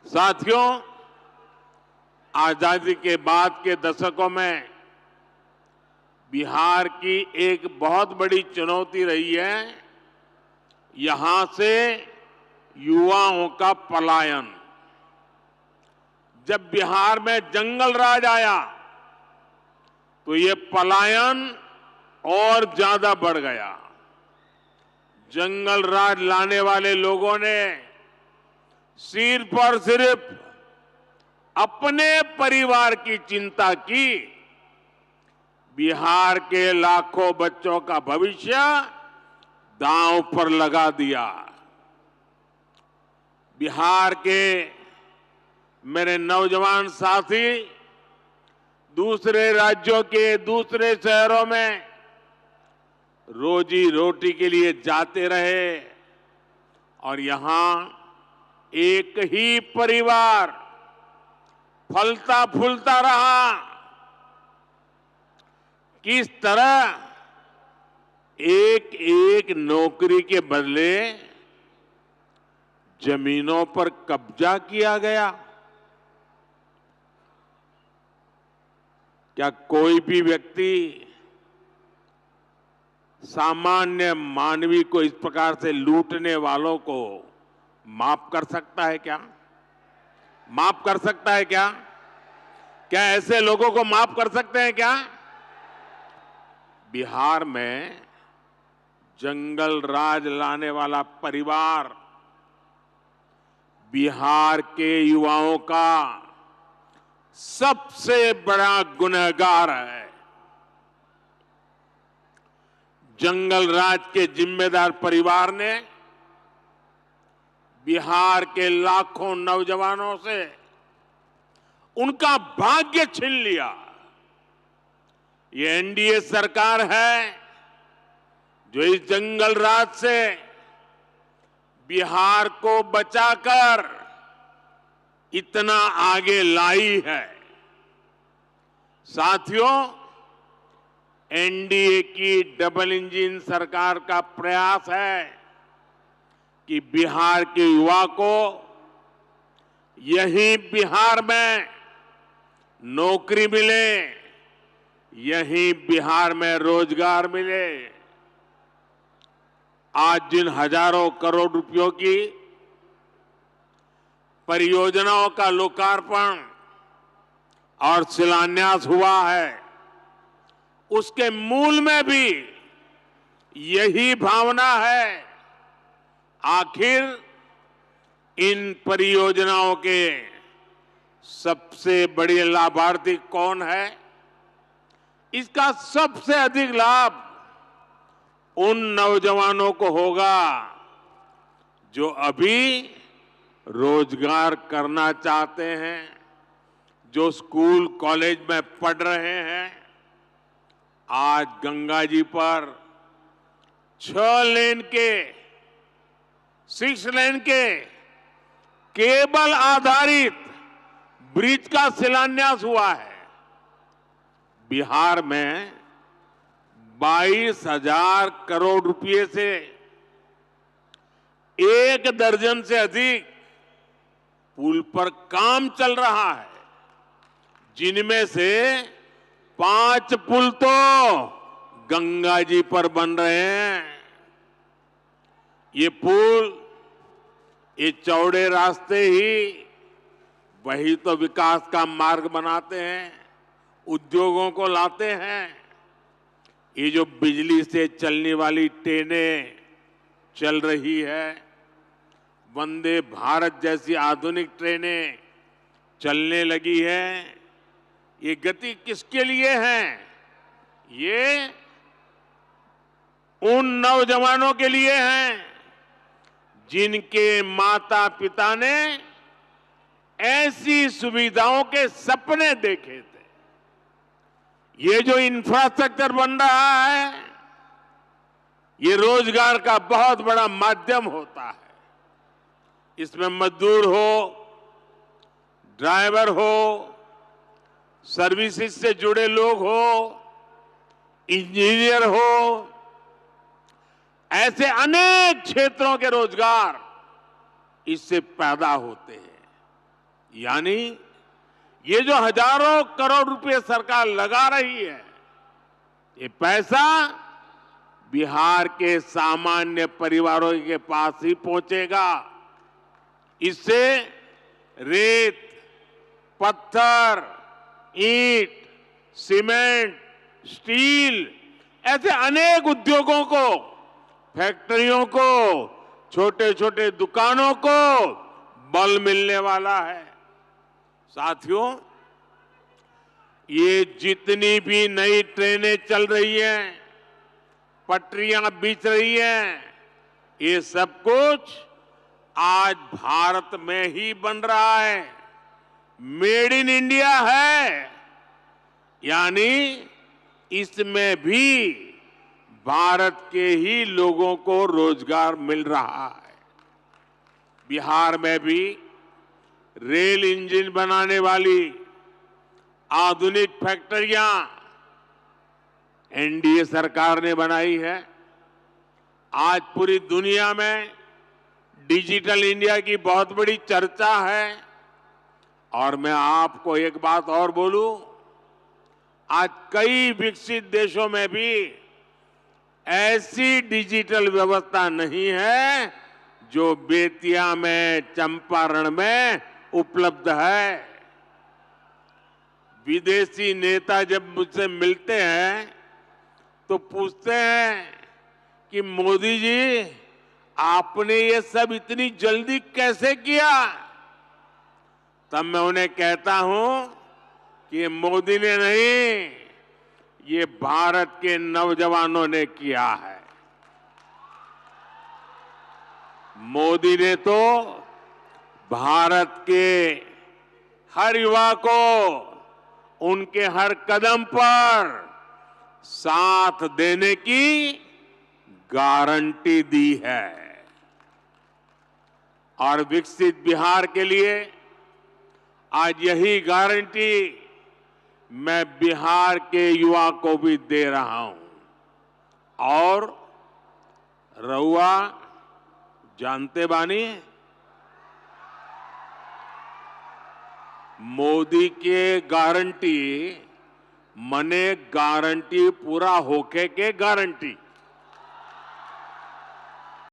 साथियों, आजादी के बाद के दशकों में बिहार की एक बहुत बड़ी चुनौती रही है यहां से युवाओं का पलायन। जब बिहार में जंगल राज आया तो ये पलायन और ज्यादा बढ़ गया। जंगल राज लाने वाले लोगों ने सिर्फ और सिर्फ अपने परिवार की चिंता की, बिहार के लाखों बच्चों का भविष्य दांव पर लगा दिया। बिहार के मेरे नौजवान साथी दूसरे राज्यों के दूसरे शहरों में रोजी रोटी के लिए जाते रहे और यहां एक ही परिवार फलता फूलता रहा। किस तरह एक एक नौकरी के बदले जमीनों पर कब्जा किया गया। क्या कोई भी व्यक्ति सामान्य मानवी को इस प्रकार से लूटने वालों को माफ कर सकता है क्या? माफ कर सकता है क्या? क्या ऐसे लोगों को माफ कर सकते हैं क्या? बिहार में जंगल राज लाने वाला परिवार बिहार के युवाओं का सबसे बड़ा गुनहगार है। जंगल राज के जिम्मेदार परिवार ने बिहार के लाखों नौजवानों से उनका भाग्य छीन लिया। ये एनडीए सरकार है जो इस जंगल राज से बिहार को बचाकर इतना आगे लाई है। साथियों, एनडीए की डबल इंजन सरकार का प्रयास है कि बिहार के युवा को यहीं बिहार में नौकरी मिले, यहीं बिहार में रोजगार मिले। आज जिन हजारों करोड़ रुपयों की परियोजनाओं का लोकार्पण और शिलान्यास हुआ है, उसके मूल में भी यही भावना है। आखिर इन परियोजनाओं के सबसे बड़े लाभार्थी कौन है? इसका सबसे अधिक लाभ उन नौजवानों को होगा जो अभी रोजगार करना चाहते हैं, जो स्कूल कॉलेज में पढ़ रहे हैं। आज गंगा जी पर 6 लेन के 6 लेन के केबल आधारित ब्रिज का शिलान्यास हुआ है। बिहार में 22,000 करोड़ रुपए से 1 दर्जन से अधिक पुल पर काम चल रहा है, जिनमें से 5 पुल तो गंगा जी पर बन रहे हैं। ये पुल, ये चौड़े रास्ते ही वही तो विकास का मार्ग बनाते हैं, उद्योगों को लाते हैं। ये जो बिजली से चलने वाली ट्रेनें चल रही है, वंदे भारत जैसी आधुनिक ट्रेनें चलने लगी है, ये गति किसके लिए है? ये उन नौजवानों के लिए है जिनके माता पिता ने ऐसी सुविधाओं के सपने देखे थे। ये जो इंफ्रास्ट्रक्चर बन रहा है, ये रोजगार का बहुत बड़ा माध्यम होता है। इसमें मजदूर हो, ड्राइवर हो, सर्विसेज से जुड़े लोग हो, इंजीनियर हो, ऐसे अनेक क्षेत्रों के रोजगार इससे पैदा होते हैं। यानी ये जो हजारों करोड़ रुपए सरकार लगा रही है, ये पैसा बिहार के सामान्य परिवारों के पास ही पहुंचेगा। इससे रेत, पत्थर, ईंट, सीमेंट, स्टील ऐसे अनेक उद्योगों को, फैक्ट्रियों को, छोटे छोटे दुकानों को बल मिलने वाला है। साथियों, ये जितनी भी नई ट्रेनें चल रही हैं, पटरियां बिछ रही हैं, ये सब कुछ आज भारत में ही बन रहा है। मेड इन इंडिया है, यानी इसमें भी भारत के ही लोगों को रोजगार मिल रहा है। बिहार में भी रेल इंजन बनाने वाली आधुनिक फैक्ट्रियां एनडीए सरकार ने बनाई है। आज पूरी दुनिया में डिजिटल इंडिया की बहुत बड़ी चर्चा है। और मैं आपको एक बात और बोलूं, आज कई विकसित देशों में भी ऐसी डिजिटल व्यवस्था नहीं है जो बेतिया में, चंपारण में उपलब्ध है। विदेशी नेता जब मुझसे मिलते हैं तो पूछते हैं कि मोदी जी, आपने ये सब इतनी जल्दी कैसे किया? तब मैं उन्हें कहता हूं कि मोदी ने नहीं, ये भारत के नौजवानों ने किया है। मोदी ने तो भारत के हर युवा को उनके हर कदम पर साथ देने की गारंटी दी है। और विकसित बिहार के लिए आज यही गारंटी मैं बिहार के युवा को भी दे रहा हूं। और रउआ जानते बानी, मोदी के गारंटी मने गारंटी पूरा होके के गारंटी।